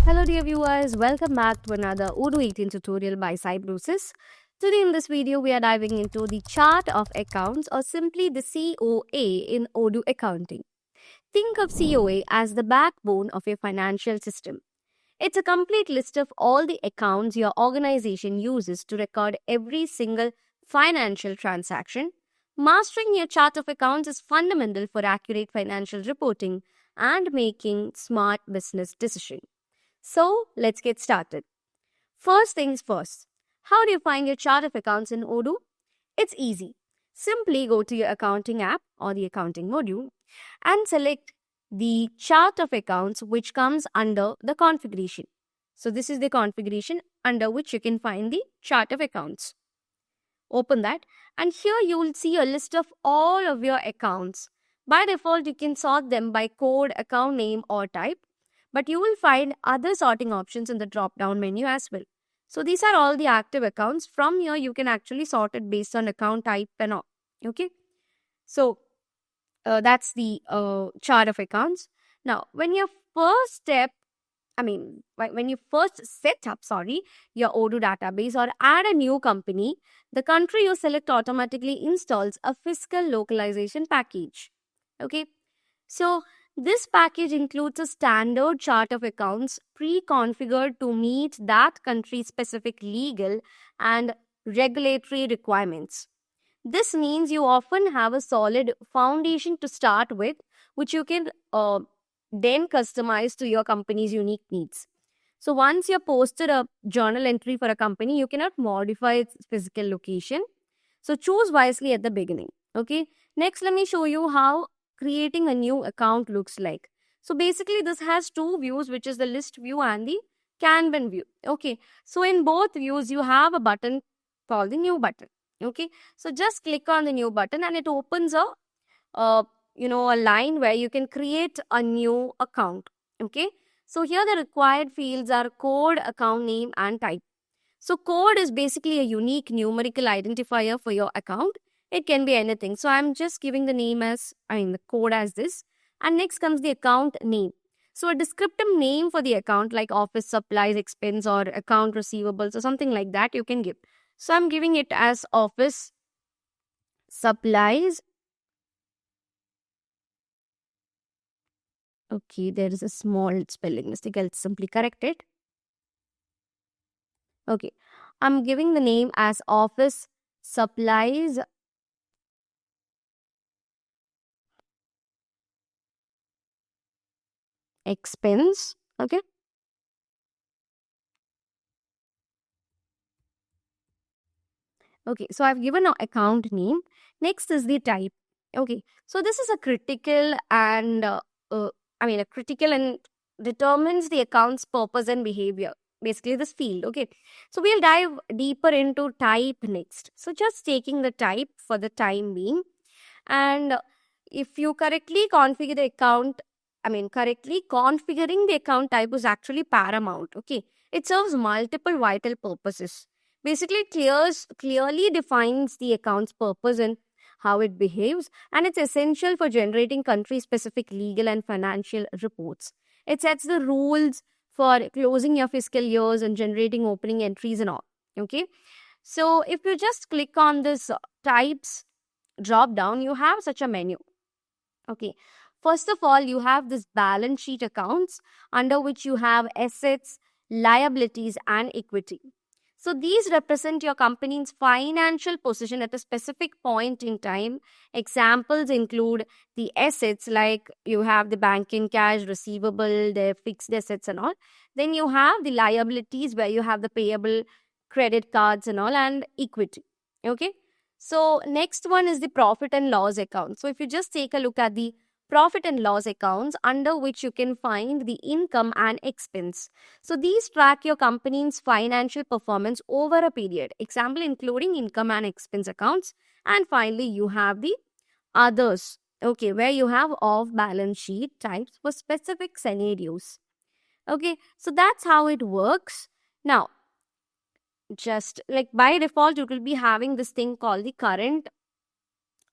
Hello dear viewers, welcome back to another Odoo 18 tutorial by Cybrosis. Today in this video we are diving into the chart of accounts or simply the COA in Odoo accounting. Think of COA as the backbone of your financial system. It's a complete list of all the accounts your organization uses to record every single financial transaction. Mastering your chart of accounts is fundamental for accurate financial reporting and making smart business decisions. So let's get started. First things first, how do you find your chart of accounts in Odoo? It's easy. Simply go to your accounting app or the accounting module and select the chart of accounts which comes under the configuration. So this is the configuration under which you can find the chart of accounts. Open that and here you will see a list of all of your accounts. By default, you can sort them by code, account name or type, but you will find other sorting options in the drop down menu as well. So these are all the active accounts. From here, you can actually sort it based on account type and all. Okay. So that's the chart of accounts. Now, when your first step, when you first set up, your Odoo database or add a new company, the country you select automatically installs a fiscal localization package. Okay. So this package includes a standard chart of accounts pre-configured to meet that country's specific legal and regulatory requirements. This means you often have a solid foundation to start with, which you can then customize to your company's unique needs. So once you've posted a journal entry for a company, you cannot modify its physical location. So choose wisely at the beginning. Okay. Next, let me show you how creating a new account looks like. So basically, this has two views, which is the list view and the Kanban view. Okay. So in both views, you have a button called the new button. Okay. So just click on the new button and it opens a line where you can create a new account. Okay. So here the required fields are code, account name and type. So code is basically a unique numerical identifier for your account. It can be anything. So I'm just giving the code as this. And next comes the account name. So a descriptive name for the account like office supplies expense or account receivables or something like that you can give. So I'm giving it as office supplies. Okay, there is a small spelling mistake. I'll simply correct it. Okay, I'm giving the name as office supplies expense. Okay. Okay, so I've given an account name. Next is the type. Okay, so this is a critical and a critical and determines the account's purpose and behavior. Basically, this field. Okay, so we'll dive deeper into type next. So just taking the type for the time being, and if you correctly configure the account, correctly configuring the account type is actually paramount. Okay, it serves multiple vital purposes. Basically, it clearly defines the account's purpose and how it behaves, and it's essential for generating country specific legal and financial reports. It sets the rules for closing your fiscal years and generating opening entries and all. Okay, so if you just click on this types drop down, you have such a menu. Okay, first of all, you have this balance sheet accounts under which you have assets, liabilities, and equity. So these represent your company's financial position at a specific point in time. Examples include the assets, like you have the banking cash, receivable, the fixed assets, and all. Then you have the liabilities where you have the payable credit cards and all, and equity. Okay. So next one is the profit and loss account. So if you just take a look at the profit and loss accounts under which you can find the income and expense. So these track your company's financial performance over a period. Example including income and expense accounts. And finally, you have the others. Okay, where you have off balance sheet types for specific scenarios. Okay, so that's how it works. Now, just like by default, you will be having this thing called the current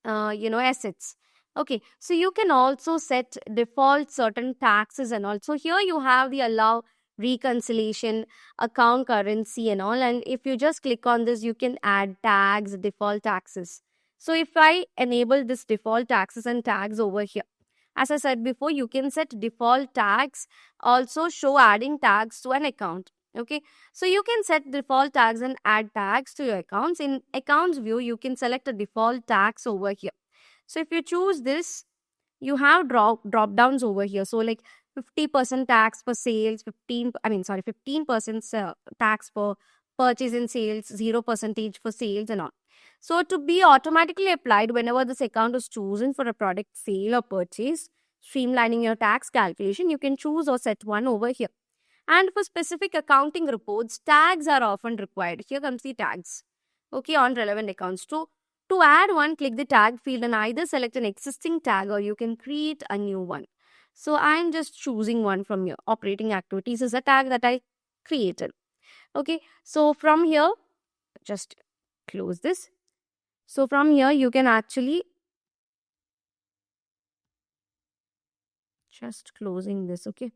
assets. Okay, so you can also set default certain taxes, and also here you have the allow reconciliation, account currency and all. And if you just click on this, you can add tags, default taxes. So if I enable this default taxes and tags over here, as I said before, you can set default tags, also show adding tags to an account. Okay, so you can set default tags and add tags to your accounts. In accounts view, you can select a default tags over here. So if you choose this, you have drop downs over here. So like 50% tax for sales, 15% tax for purchase and sales, 0% for sales and all. So to be automatically applied whenever this account is chosen for a product sale or purchase, streamlining your tax calculation, you can choose or set one over here. And for specific accounting reports, tags are often required. Here comes the tags. Okay, on relevant accounts. To add one, click the tag field and either select an existing tag or you can create a new one. So I'm just choosing one from here. Operating activities is a tag that I created. Okay, so from here, just close this. So from here, you can actually just closing this. Okay.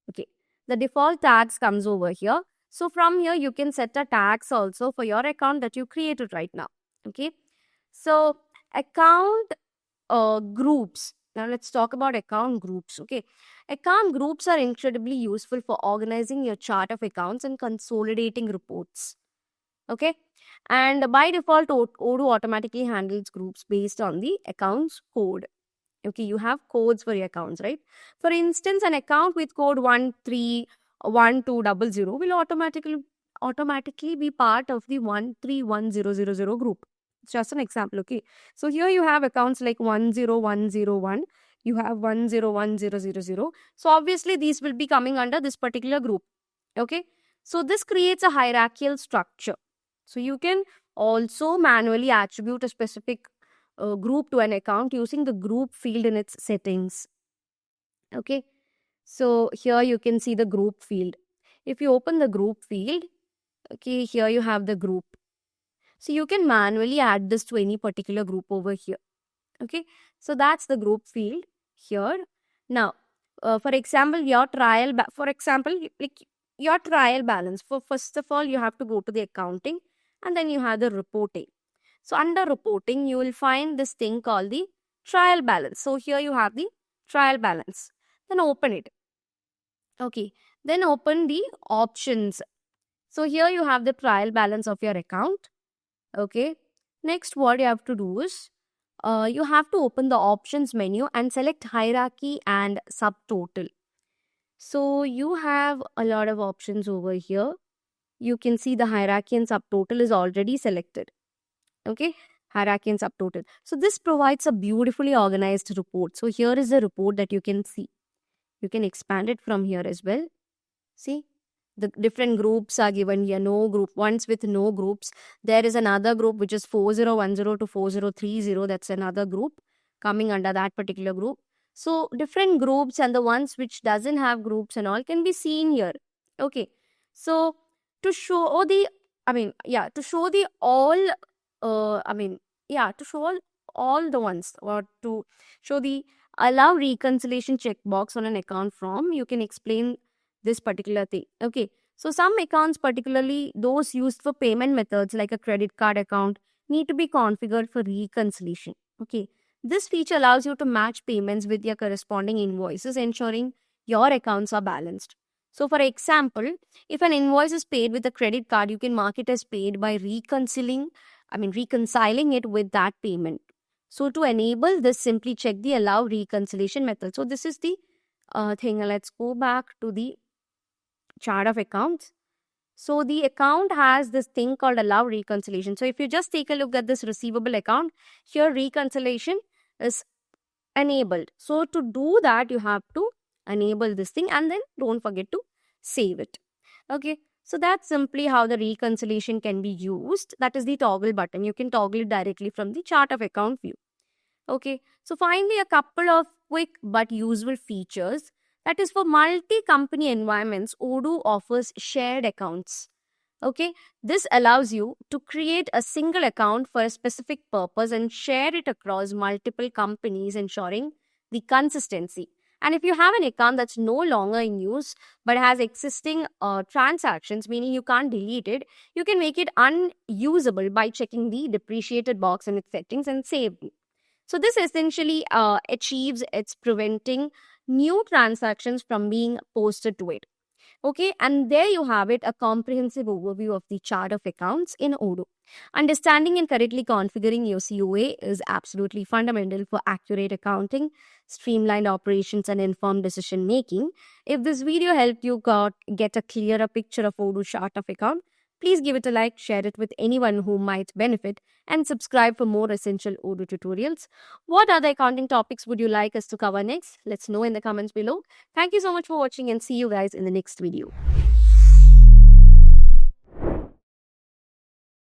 Okay, the default tags comes over here. So from here, you can set a tags also for your account that you created right now. Okay, so account groups. Now let's talk about account groups. Okay, account groups are incredibly useful for organizing your chart of accounts and consolidating reports. Okay, and by default, Odoo automatically handles groups based on the accounts code. Okay, you have codes for your accounts, right? For instance, an account with code 131200 will automatically be part of the 131000 group. It's just an example. Okay, so here you have accounts like 10101, you have 101000. So obviously these will be coming under this particular group. Okay, so this creates a hierarchical structure. So you can also manually attribute a specific group to an account using the group field in its settings. Okay, so here you can see the group field. If you open the group field, okay, here you have the group. So you can manually add this to any particular group over here. Okay, so that's the group field here. Now, for example, your trial balance. For first of all, you have to go to the accounting and then you have the reporting. So under reporting, you will find this thing called the trial balance. So here you have the trial balance. Then open it. Okay. Then open the options. So here you have the trial balance of your account. Okay. Next, what you have to do is you have to open the options menu and select hierarchy and subtotal. So you have a lot of options over here. You can see the hierarchy and subtotal is already selected. Okay, hierarchy and subtotal. So this provides a beautifully organized report. So here is the report that you can see. You can expand it from here as well. See, the different groups are given here. No group, ones with no groups. There is another group which is 4010 to 4030. That's another group coming under that particular group. So different groups and the ones which doesn't have groups and all can be seen here. Okay, so to show the all the ones, or to show the allow reconciliation checkbox on an account form, you can explain this particular thing. Okay, so some accounts, particularly those used for payment methods like a credit card account, need to be configured for reconciliation. Okay, this feature allows you to match payments with your corresponding invoices, ensuring your accounts are balanced. So for example, if an invoice is paid with a credit card, you can mark it as paid by reconciling it with that payment. So to enable this, simply check the allow reconciliation method. So this is the thing. Let's go back to the chart of accounts. So the account has this thing called allow reconciliation. So if you just take a look at this receivable account, here reconciliation is enabled. So to do that, you have to enable this thing and then don't forget to save it. Okay, so that's simply how the reconciliation can be used. That is the toggle button. You can toggle it directly from the chart of account view. Okay, so finally, a couple of quick but useful features. That is, for multi-company environments, Odoo offers shared accounts. Okay, this allows you to create a single account for a specific purpose and share it across multiple companies, ensuring the consistency. And if you have an account that's no longer in use but has existing transactions, meaning you can't delete it, you can make it unusable by checking the depreciated box in its settings and save it. So this essentially achieves its preventing new transactions from being posted to it. Okay, and there you have it, a comprehensive overview of the chart of accounts in Odoo. Understanding and correctly configuring your COA is absolutely fundamental for accurate accounting, streamlined operations, and informed decision making. If this video helped you get a clearer picture of Odoo chart of account, please give it a like, share it with anyone who might benefit, and subscribe for more essential Odoo tutorials. What other accounting topics would you like us to cover next? Let's know in the comments below. Thank you so much for watching and see you guys in the next video.